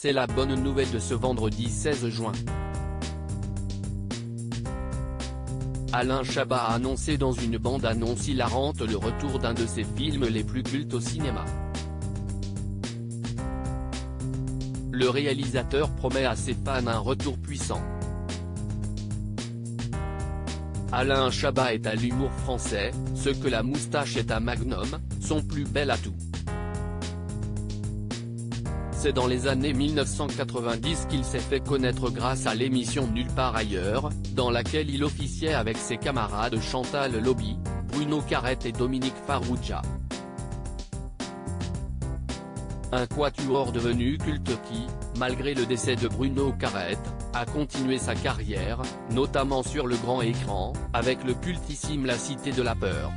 C'est la bonne nouvelle de ce vendredi 16 juin. Alain Chabat a annoncé dans une bande-annonce hilarante le retour d'un de ses films les plus cultes au cinéma. Le réalisateur promet à ses fans un retour puissant. Alain Chabat est à l'humour français, ce que la moustache est à Magnum, son plus bel atout. C'est dans les années 1990 qu'il s'est fait connaître grâce à l'émission Nulle part ailleurs, dans laquelle il officiait avec ses camarades Chantal Lobby, Bruno Carrette et Dominique Farrugia. Un quatuor devenu culte qui, malgré le décès de Bruno Carrette, a continué sa carrière, notamment sur le grand écran, avec le cultissime La Cité de la Peur.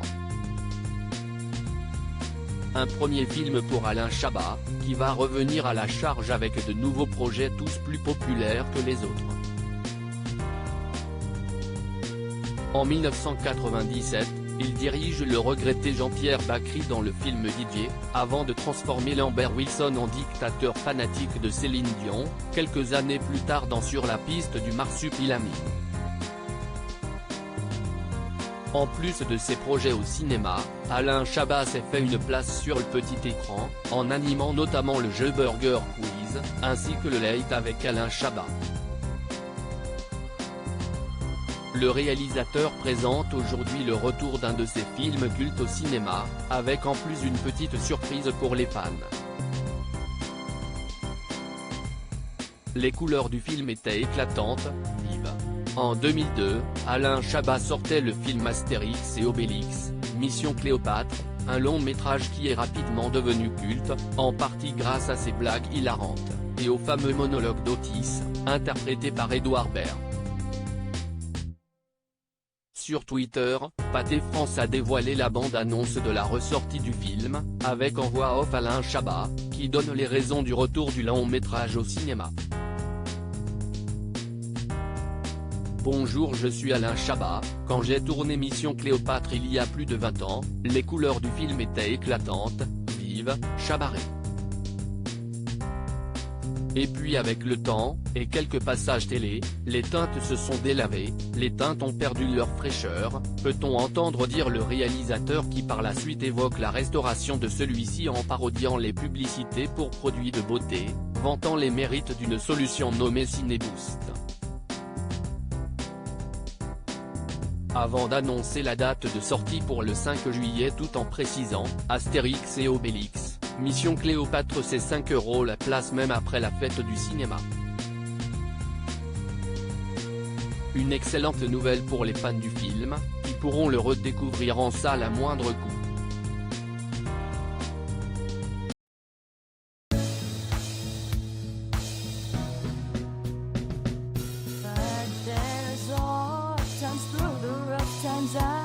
Un premier film pour Alain Chabat, qui va revenir à la charge avec de nouveaux projets tous plus populaires que les autres. En 1997, il dirige le regretté Jean-Pierre Bacri dans le film Didier, avant de transformer Lambert Wilson en dictateur fanatique de Céline Dion, quelques années plus tard dans Sur la piste du Marsupilami. En plus de ses projets au cinéma, Alain Chabat s'est fait une place sur le petit écran, en animant notamment le jeu Burger Quiz, ainsi que le Late avec Alain Chabat. Le réalisateur présente aujourd'hui le retour d'un de ses films cultes au cinéma, avec en plus une petite surprise pour les fans. Les couleurs du film étaient éclatantes, vives. En 2002, Alain Chabat sortait le film Astérix et Obélix, Mission Cléopâtre, un long métrage qui est rapidement devenu culte, en partie grâce à ses blagues hilarantes, et au fameux monologue d'Otis, interprété par Édouard Baird. Sur Twitter, Pathé France a dévoilé la bande-annonce de la ressortie du film, avec en voix off Alain Chabat, qui donne les raisons du retour du long-métrage au cinéma. Bonjour, je suis Alain Chabat. Quand j'ai tourné Mission Cléopâtre il y a plus de 20 ans, les couleurs du film étaient éclatantes, vives, chabarrées. Et puis avec le temps, et quelques passages télé, les teintes se sont délavées, les teintes ont perdu leur fraîcheur, peut-on entendre dire le réalisateur qui par la suite évoque la restauration de celui-ci en parodiant les publicités pour produits de beauté, vantant les mérites d'une solution nommée Cineboost. Avant d'annoncer la date de sortie pour le 5 juillet tout en précisant, Astérix et Obélix, Mission Cléopâtre c'est 5 € la place même après la fête du cinéma. Une excellente nouvelle pour les fans du film, qui pourront le redécouvrir en salle à moindre coût. Times